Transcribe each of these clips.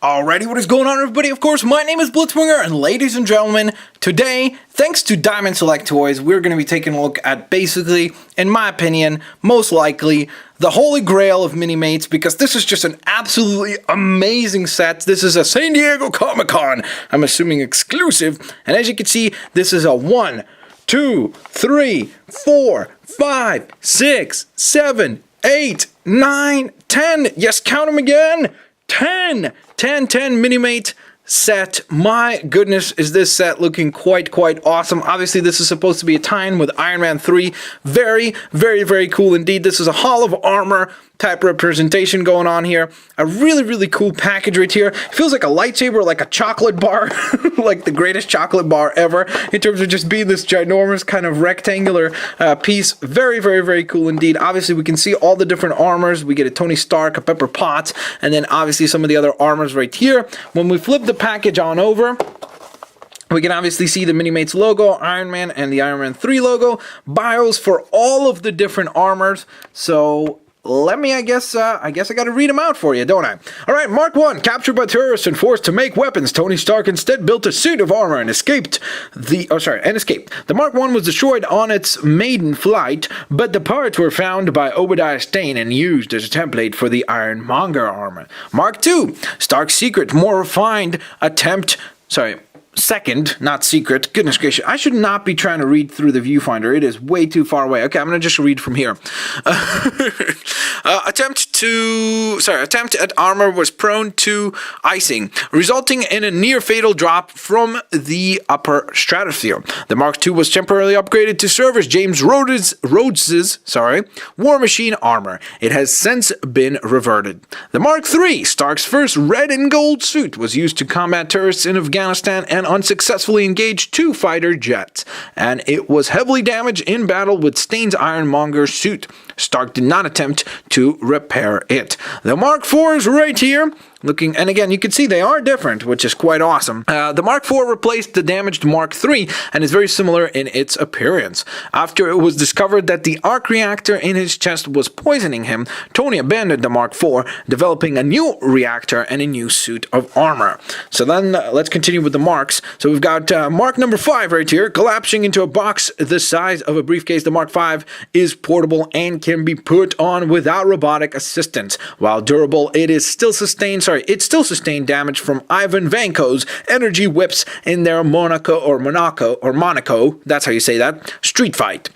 Alrighty, what is going on, everybody? Of course, my name is Blitzwinger, and ladies and gentlemen, today, thanks to Diamond Select Toys, we're going to be taking a look at basically, in my opinion, most likely, the holy grail of Minimates, because this is just an absolutely amazing set. This is a San Diego Comic-Con, I'm assuming exclusive, and as you can see, this is a 1, 2, 3, 4, 5, 6, 7, 8, 9, 10, yes, count them again, 10 Minimate set. My goodness, is this set looking quite awesome. Obviously, this is supposed to be a tie-in with Iron Man 3. Very cool indeed. This is a Hall of Armor type representation going on here. A really cool package right here. It feels like a lightsaber, like a chocolate bar, like the greatest chocolate bar ever, in terms of just being this ginormous kind of rectangular piece. Very cool indeed. Obviously, we can see all the different armors. We get a Tony Stark, a Pepper Potts, and then obviously some of the other armors right here. When we flip the package on over, we can obviously see the Minimates logo, Iron Man, and the Iron Man 3 logo. Bios for all of the different armors. So let me, I guess I gotta read them out for you, don't I? Alright, Mark 1, captured by terrorists and forced to make weapons. Tony Stark instead built a suit of armor and escaped. The Mark 1 was destroyed on its maiden flight, but the parts were found by Obadiah Stane and used as a template for the Ironmonger armor. Mark 2, Stark's secret, more refined attempt, second, not secret. Goodness gracious, I should not be trying to read through the viewfinder. It is way too far away. Okay, I'm going to just read from here. Attempt at armor was prone to icing, resulting in a near-fatal drop from the upper stratosphere. The Mark II was temporarily upgraded to serve as James Rhodes's War Machine armor. It has since been reverted. The Mark III, Stark's first red and gold suit, was used to combat terrorists in Afghanistan and unsuccessfully engaged 2 fighter jets, and it was heavily damaged in battle with Stane's Ironmonger suit. Stark did not attempt to repair it. The Mark IV is right here. Looking, and again, you can see they are different, which is quite awesome. The Mark IV replaced the damaged Mark III and is very similar in its appearance. After it was discovered that the arc reactor in his chest was poisoning him, Tony abandoned the Mark IV, developing a new reactor and a new suit of armor. So then, let's continue with the marks. So we've got Mark number 5 right here, collapsing into a box the size of a briefcase. The Mark V is portable and can be put on without robotic assistance. While durable, it still sustained damage from Ivan Vanko's energy whips in their Monaco, that's how you say that, street fight.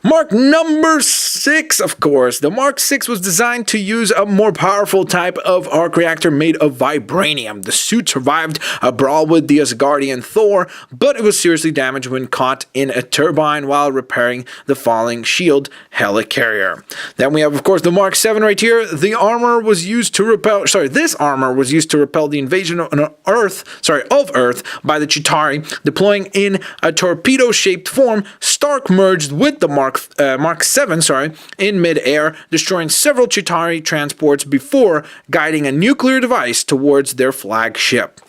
Mark number 6, of course. The Mark VI was designed to use a more powerful type of arc reactor made of vibranium. The suit survived a brawl with the Asgardian Thor, but it was seriously damaged when caught in a turbine while repairing the falling shield helicarrier. Then we have, of course, the Mark VII right here. The armor was used to repel, this armor was used to repel the invasion of Earth by the Chitauri. Deploying in a torpedo-shaped form, Stark merged with the Mark VII in mid-air, destroying several Chitauri transports before guiding a nuclear device towards their flagship.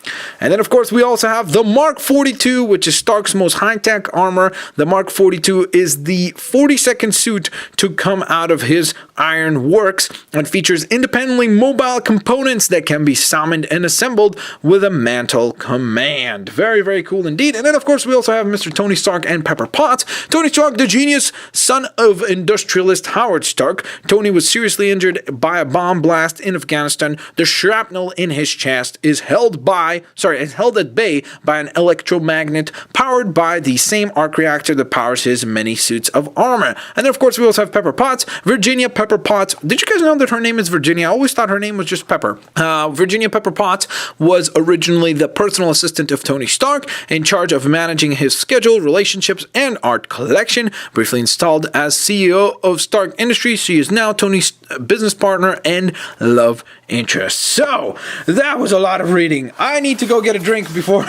And then, of course, we also have the Mark 42, which is Stark's most high-tech armor. The Mark 42 is the 42nd suit to come out of his iron works and features independently mobile components that can be summoned and assembled with a mantle command. Very cool indeed. And then, of course, we also have Mr. Tony Stark and Pepper Potts. Tony Stark, the genius son of industrialist Howard Stark. Tony was seriously injured by a bomb blast in Afghanistan. The shrapnel in his chest is held at bay by an electromagnet powered by the same arc reactor that powers his many suits of armor. And then, of course, we also have Pepper Potts, Virginia Pepper Potts. Did you guys know that her name is Virginia? I always thought her name was just Pepper. Virginia Pepper Potts was originally the personal assistant of Tony Stark, in charge of managing his schedule, relationships, and art collection. Briefly installed as CEO of Stark Industries, she is now Tony's business partner and love interest. So, that was a lot of reading. I need to go get a drink before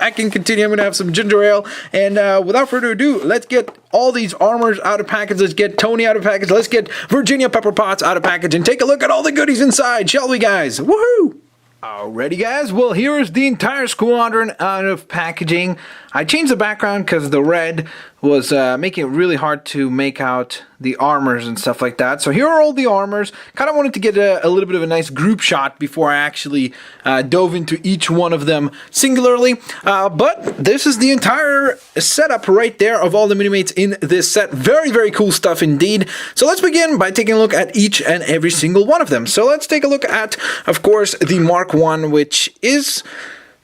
I can continue. I'm going to have some ginger ale. And without further ado, let's get all these armors out of package. Let's get Tony out of package. Let's get Virginia Pepper Potts out of package and take a look at all the goodies inside, shall we, guys? Woohoo! Alrighty, guys, well, here is the entire squadron out of packaging. I changed the background because the red was making it really hard to make out the armors and stuff like that. So here are all the armors. Kind of wanted to get a little bit of a nice group shot before I actually dove into each one of them singularly. But this is the entire setup right there of all the Minimates in this set. Very, very cool stuff indeed. So let's begin by taking a look at each and every single one of them. So let's take a look at, of course, the Mark 1, which is,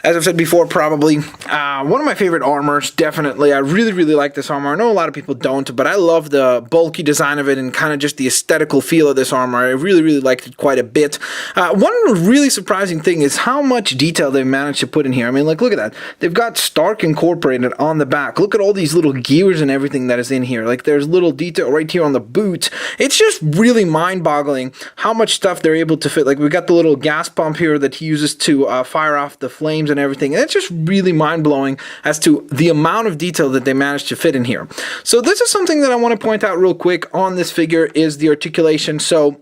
as I've said before, probably one of my favorite armors, definitely. I really, really like this armor. I know a lot of people don't, but I love the bulky design of it and kind of just the aesthetical feel of this armor. I really, really liked it quite a bit. One really surprising thing is how much detail they've managed to put in here. I mean, like, look at that. They've got Stark incorporated on the back. Look at all these little gears and everything that is in here. Like, there's little detail right here on the boot. It's just really mind-boggling how much stuff they're able to fit. Like, we've got the little gas pump here that he uses to fire off the flames and everything. And it's just really mind-blowing as to the amount of detail that they managed to fit in here. So this is something that I want to point out real quick on this figure is the articulation. So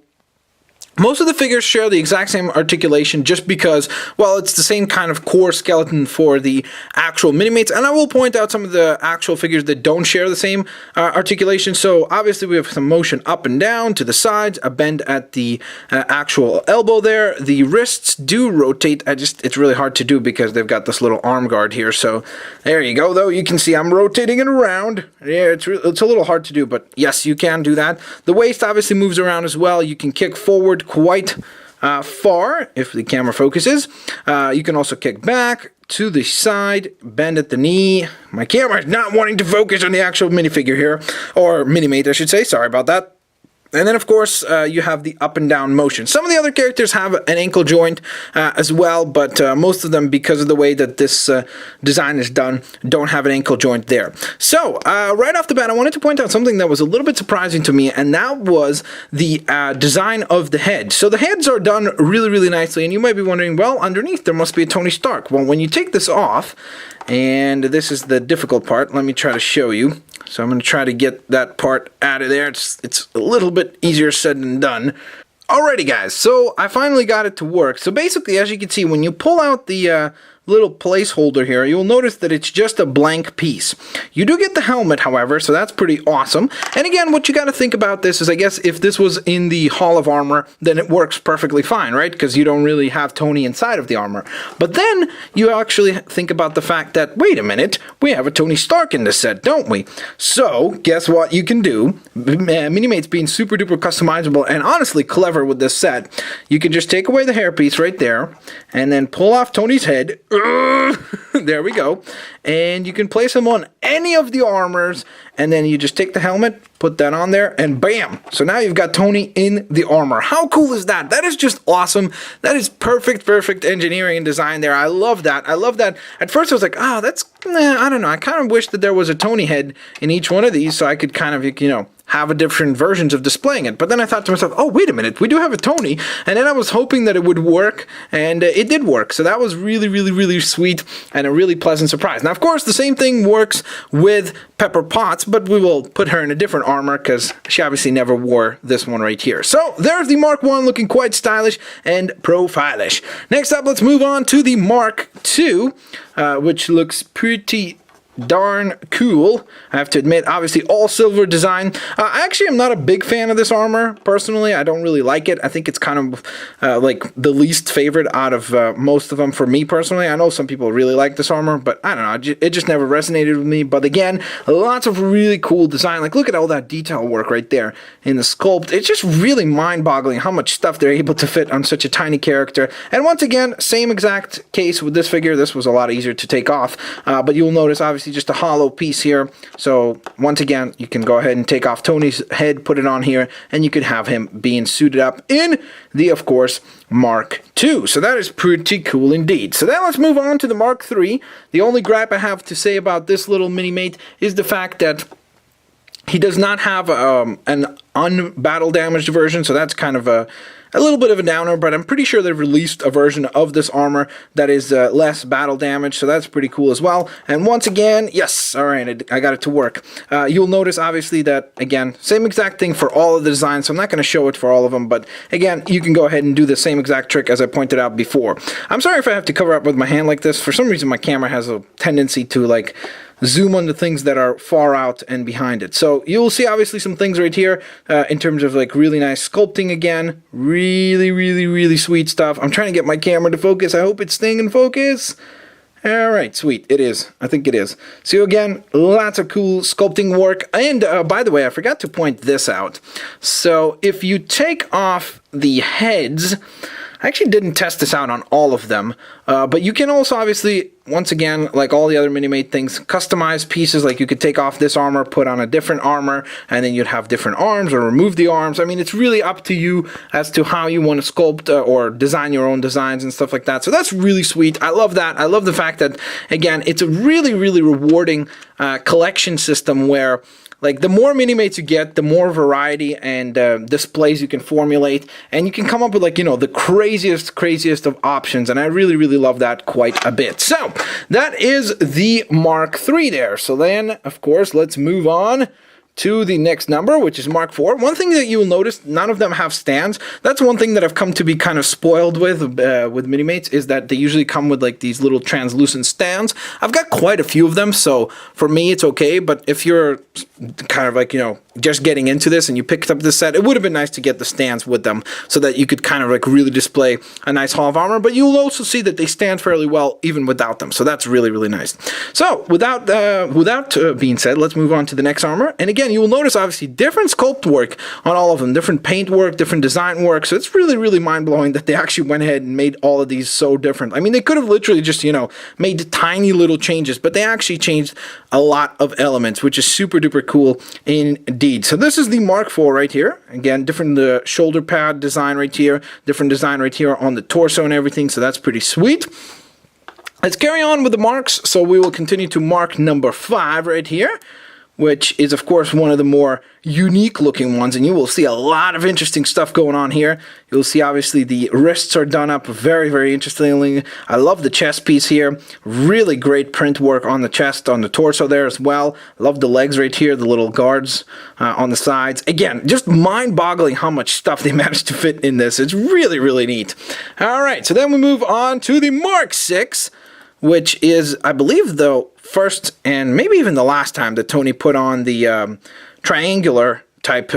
most of the figures share the exact same articulation just because, well, it's the same kind of core skeleton for the actual Minimates. And I will point out some of the actual figures that don't share the same articulation. So obviously we have some motion up and down to the sides, a bend at the actual elbow there. The wrists do rotate. It's really hard to do because they've got this little arm guard here. So there you go, though. You can see I'm rotating it around. Yeah, it's a little hard to do, but yes, you can do that. The waist obviously moves around as well. You can kick forward quite far if the camera focuses. You can also kick back to the side, bend at the knee. My camera is not wanting to focus on the actual minifigure here, or Minimate I should say, sorry about that. And then, of course, you have the up and down motion. Some of the other characters have an ankle joint as well, but most of them, because of the way that this design is done, don't have an ankle joint there. So, right off the bat, I wanted to point out something that was a little bit surprising to me, and that was the design of the head. So the heads are done really, really nicely, and you might be wondering, well, underneath there must be a Tony Stark. Well, when you take this off, and this is the difficult part, let me try to show you. So I'm going to try to get that part out of there. It's a little bit easier said than done. Alrighty guys, so I finally got it to work. So basically, as you can see, when you pull out the little placeholder here, you'll notice that it's just a blank piece. You do get the helmet, however, so that's pretty awesome. And again, what you got to think about this is, I guess, if this was in the Hall of Armor, then it works perfectly fine, right? Because you don't really have Tony inside of the armor. But then you actually think about the fact that, wait a minute, we have a Tony Stark in this set, don't we? So, guess what you can do? Minimates being super duper customizable and honestly clever with this set, you can just take away the hairpiece right there and then pull off Tony's head. There we go. And you can place him on any of the armors, and then you just take the helmet, put that on there, and bam! So now you've got Tony in the armor. How cool is that? That is just awesome. That is perfect engineering and design there. I love that. I love that. At first I was like, oh, that's, I don't know. I kind of wish that there was a Tony head in each one of these so I could kind of, you know, have a different versions of displaying it. But then I thought to myself, oh, wait a minute, we do have a Tony. And then I was hoping that it would work, and it did work. So that was really, really, really sweet and a really pleasant surprise. Now, of course, the same thing works with Pepper Potts, but we will put her in a different armor because she obviously never wore this one right here. So there's the Mark 1 looking quite stylish and profilish. Next up, let's move on to the Mark 2, which looks pretty darn cool, I have to admit. Obviously all silver design. I actually am not a big fan of this armor personally. I don't really like it. I think it's kind of like the least favorite out of most of them for me personally. I know some people really like this armor, but I don't know, it just never resonated with me. But again, lots of really cool design. Like, look at all that detail work right there in the sculpt. It's just really mind-boggling how much stuff they're able to fit on such a tiny character. And once again, same exact case with this figure. This was a lot easier to take off, but you'll notice obviously just a hollow piece here. So once again, you can go ahead and take off Tony's head, put it on here, and you could have him being suited up in the, of course, Mark II. So that is pretty cool indeed. So then let's move on to the Mark III. The only gripe I have to say about this little mini-mate is the fact that he does not have an unbattle damaged version, so that's kind of a little bit of a downer, but I'm pretty sure they've released a version of this armor that is less battle damage, so that's pretty cool as well. And once again, yes, alright, I got it to work. You'll notice, obviously, that, again, same exact thing for all of the designs, so I'm not going to show it for all of them, but again, you can go ahead and do the same exact trick as I pointed out before. I'm sorry if I have to cover up with my hand like this. For some reason, my camera has a tendency to, like, zoom on the things that are far out and behind it. So you'll see obviously some things right here in terms of like really nice sculpting again. Really sweet stuff. I'm trying to get my camera to focus. I hope it's staying in focus. All right, sweet. It is. I think it is. So again, lots of cool sculpting work. And by the way, I forgot to point this out. So if you take off the heads, I actually didn't test this out on all of them, but you can also obviously, once again, like all the other Minimate things, customize pieces. Like you could take off this armor, put on a different armor, and then you'd have different arms, or remove the arms. I mean, it's really up to you as to how you want to sculpt or design your own designs and stuff like that. So that's really sweet. I love that. I love the fact that, again, it's a really rewarding collection system where, like, the more Minimates you get, the more variety and displays you can formulate, and you can come up with, like, you know, the craziest of options, and I really love that quite a bit. So that is the Mark III there. So then, of course, let's move on to the next number, which is Mark IV. One thing that you'll notice, none of them have stands. That's one thing that I've come to be kind of spoiled with Minimates, is that they usually come with like these little translucent stands. I've got quite a few of them, so for me it's okay, but if you're kind of like, you know, just getting into this and you picked up this set, it would have been nice to get the stands with them so that you could kind of like really display a nice Hall of Armor, but you'll also see that they stand fairly well even without them, so that's really nice. So without being said, let's move on to the next armor. And again, you will notice obviously different sculpt work on all of them, different paint work, different design work, so it's really mind-blowing that they actually went ahead and made all of these so different. I mean, they could have literally just, you know, made tiny little changes, but they actually changed a lot of elements, which is super duper cool indeed. So this is the Mark IV right here. Again, different shoulder pad design right here, different design right here on the torso and everything, so that's pretty sweet. Let's carry on with the marks. So we will continue to mark number 5 right here, which is, of course, one of the more unique looking ones, and you will see a lot of interesting stuff going on here. You'll see, obviously, the wrists are done up very interestingly. I love the chest piece here. Really great print work on the chest, on the torso there as well. Love the legs right here, the little guards on the sides. Again, just mind-boggling how much stuff they managed to fit in this. It's really neat. All right, so then we move on to the Mark VI, which is, I believe, the first and maybe even the last time that Tony put on the triangular type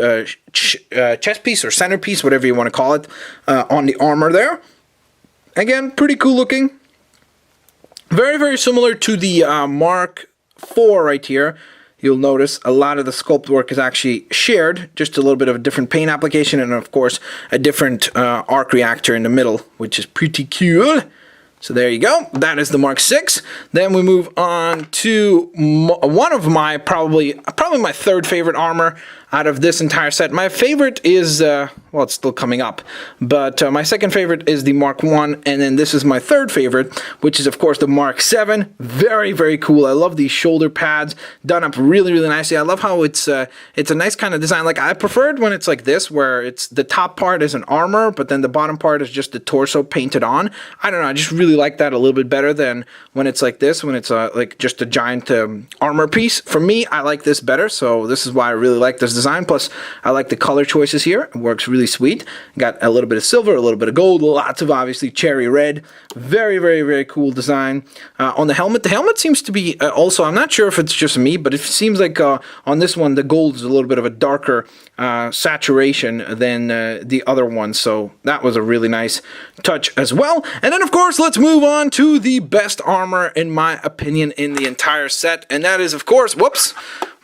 chest piece or centerpiece, whatever you want to call it, on the armor there. Again, pretty cool looking. Very similar to the Mark IV right here. You'll notice a lot of the sculpt work is actually shared, just a little bit of a different paint application, and of course a different arc reactor in the middle, which is pretty cool. So there you go. That is the Mark VI. Then we move on to one of my probably my third favorite armor out of this entire set. My favorite is, well, it's still coming up, but my second favorite is the Mark I, and then this is my third favorite, which is, of course, the Mark VII. Very cool. I love these shoulder pads done up really nicely. I love how it's a nice kind of design. Like, I preferred when it's like this, where it's the top part is an armor, but then the bottom part is just the torso painted on. I don't know, I just really like that a little bit better than when it's like this, when it's like just a giant armor piece. For me, I like this better, so this is why I really like this design. Plus, I like the color choices here. It works really sweet. Got a little bit of silver, a little bit of gold, lots of obviously cherry red. Very cool design. On the helmet seems to be also, I'm not sure if it's just me, but it seems like on this one the gold is a little bit of a darker saturation than the other one, so that was a really nice touch as well. And then, of course, let's move on to the best armor, in my opinion, in the entire set, and that is, of course, whoops,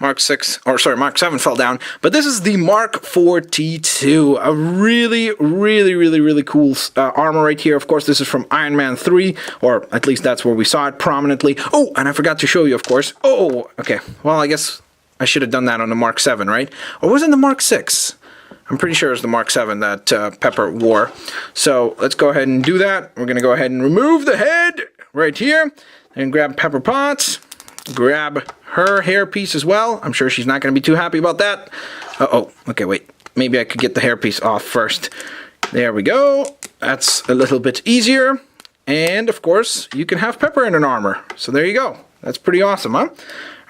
Mark 6, or sorry, Mark 7 fell down, but this is the Mark IV T2, a really cool armor right here. Of course, this is from Iron Man 3, or at least that's where we saw it prominently. Oh, and I forgot to show you, of course. Oh, okay, well, I guess I should have done that on the Mark 7, right? Or was it the Mark 6? I'm pretty sure it's the Mark 7 that Pepper wore. So let's go ahead and do that. We're going to go ahead and remove the head right here, and grab Pepper Potts. Grab her hair piece as well. I'm sure she's not going to be too happy about that. Uh-oh. Okay, wait. Maybe I could get the hair piece off first. There we go. That's a little bit easier. And, of course, you can have Pepper in an armor. So there you go. That's pretty awesome, huh?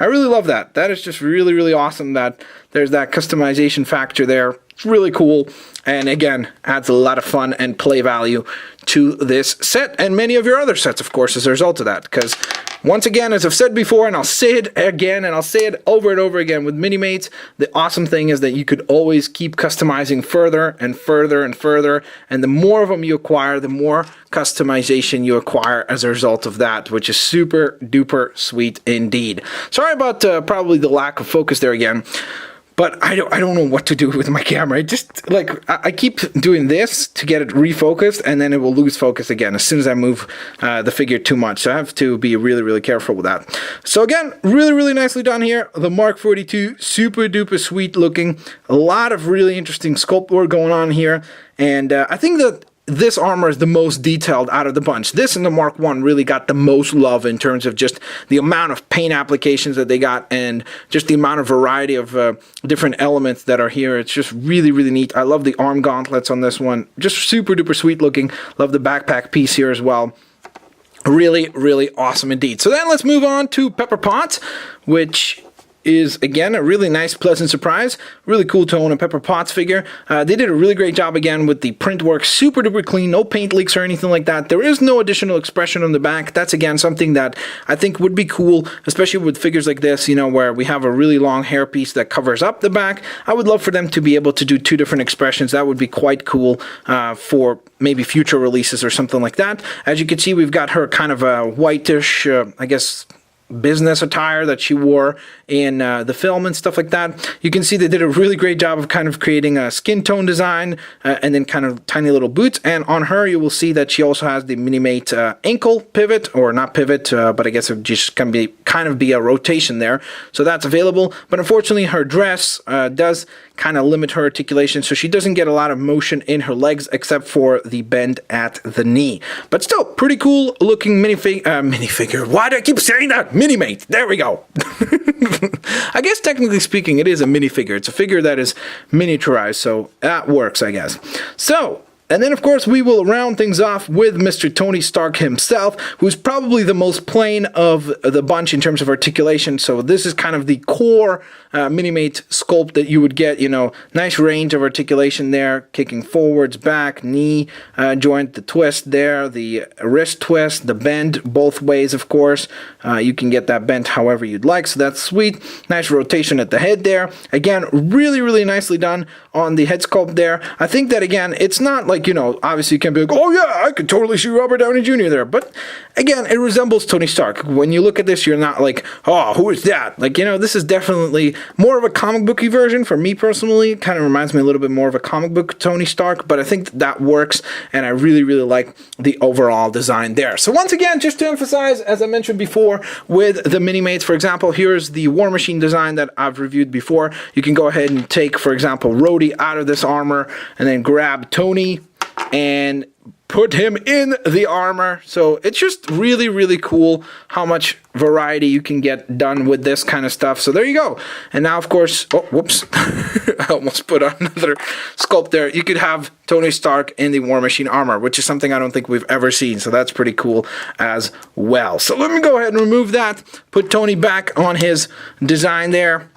I really love that. That is just really awesome that there's that customization factor there. It's really cool, and again, adds a lot of fun and play value to this set, and many of your other sets, of course, as a result of that. Because, once again, as I've said before, and I'll say it again, and I'll say it over and over again, with Minimates, the awesome thing is that you could always keep customizing further and further and further, and the more of them you acquire, the more customization you acquire as a result of that, which is super duper sweet indeed. Sorry about probably the lack of focus there again. But I don't know what to do with my camera. It just, like, I keep doing this to get it refocused, and then it will lose focus again as soon as I move the figure too much. So I have to be really, really careful with that. So again, really, really nicely done here. The Mark 42, super duper sweet looking. A lot of really interesting sculpt work going on here. And I think that this armor is the most detailed out of the bunch. This and the Mark I really got the most love in terms of just the amount of paint applications that they got and just the amount of variety of different elements that are here. It's just really, really neat. I love the arm gauntlets on this one. Just super duper sweet looking. Love the backpack piece here as well. Really, really awesome indeed. So then let's move on to Pepper Potts, which is, again, a really nice, pleasant surprise. Really cool to own a Pepper Potts figure. They did a really great job, again, with the print work. Super duper clean, no paint leaks or anything like that. There is no additional expression on the back. That's, again, something that I think would be cool, especially with figures like this, you know, where we have a really long hairpiece that covers up the back. I would love for them to be able to do two different expressions. That would be quite cool for maybe future releases or something like that. As you can see, we've got her kind of a whitish, I guess, business attire that she wore in the film and stuff like that. You can see they did a really great job of kind of creating a skin tone design and then kind of tiny little boots. And on her, you will see that she also has the Minimate ankle pivot, or not pivot, but I guess it just can be kind of be a rotation there. So that's available. But unfortunately, her dress does kind of limit her articulation, so she doesn't get a lot of motion in her legs except for the bend at the knee. But still, pretty cool looking minifigure. Why do I keep saying that? Minimate. There we go. I guess technically speaking, it is a minifigure. It's a figure that is miniaturized, so that works, I guess. So, and then, of course, we will round things off with Mr. Tony Stark himself, who's probably the most plain of the bunch in terms of articulation. So this is kind of the core Minimate sculpt that you would get, you know, nice range of articulation there, kicking forwards, back, knee joint, the twist there, the wrist twist, the bend both ways, of course. You can get that bent however you'd like, so that's sweet. Nice rotation at the head there. Again, really, really nicely done on the head sculpt there. I think that, again, it's not like, you know, obviously you can be like, oh yeah, I could totally see Robert Downey Jr. there, but again, it resembles Tony Stark. When you look at this, you're not like, oh, who is that? Like, you know, this is definitely more of a comic booky version for me personally. It kind of reminds me a little bit more of a comic book Tony Stark, but I think that works, and I really, really like the overall design there. So once again, just to emphasize, as I mentioned before, with the Minimates, for example, here's the War Machine design that I've reviewed before. You can go ahead and take, for example, Rhodey out of this armor, and then grab Tony and put him in the armor. So it's just really, really cool how much variety you can get done with this kind of stuff. So there you go. And now, of course, oh, whoops, I almost put on another sculpt there. You could have Tony Stark in the War Machine armor, which is something I don't think we've ever seen. So that's pretty cool as well. So let me go ahead and remove that, put Tony back on his design there,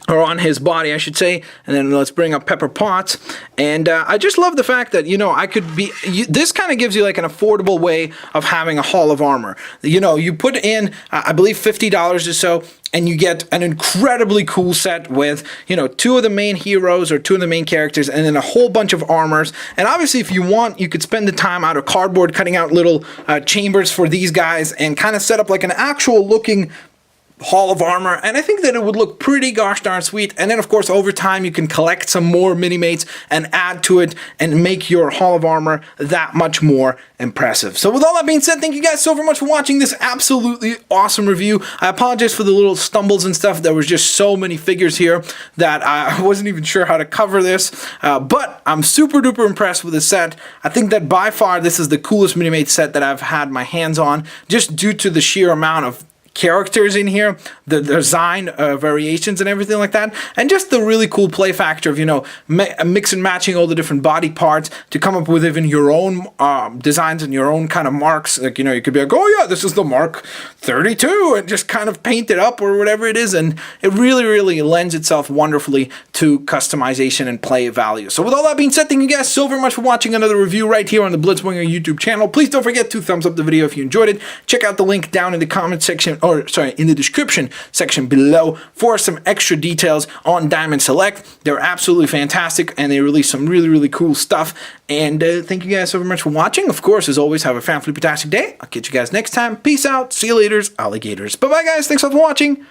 or on his body, I should say, and then let's bring up Pepper Potts. And I just love the fact that, you know, I could be, this kind of gives you like an affordable way of having a Hall of Armor. You know, you put in, I believe $50 or so, and you get an incredibly cool set with, you know, two of the main heroes or two of the main characters, and then a whole bunch of armors. And obviously, if you want, you could spend the time out of cardboard cutting out little chambers for these guys and kind of set up like an actual looking Hall of Armor, and I think that it would look pretty gosh darn sweet. And then, of course, over time, you can collect some more Minimates and add to it and make your Hall of Armor that much more impressive. So with all that being said, thank you guys so very much for watching this absolutely awesome review. I apologize for the little stumbles and stuff. There was just so many figures here that I wasn't even sure how to cover this, but I'm super duper impressed with this set. I think that by far this is the coolest Minimate set that I've had my hands on, just due to the sheer amount of characters in here, the design variations and everything like that, and just the really cool play factor of, you know, mix and matching all the different body parts to come up with even your own designs and your own kind of marks. Like, you know, you could be like, oh yeah, this is the Mark 32, and just kind of paint it up or whatever it is, and it really lends itself wonderfully to customization and play value. So with all that being said, thank you guys so very much for watching another review right here on the Blitzwinger YouTube channel. Please don't forget to thumbs up the video if you enjoyed it. Check out the link down in the comment section, or sorry, in the description section below for some extra details on Diamond Select. They're absolutely fantastic, and they release some really cool stuff. And thank you guys so very much for watching. Of course, as always, have a fantastic day. I'll catch you guys next time. Peace out. See you later, alligators. Bye-bye, guys. Thanks for watching.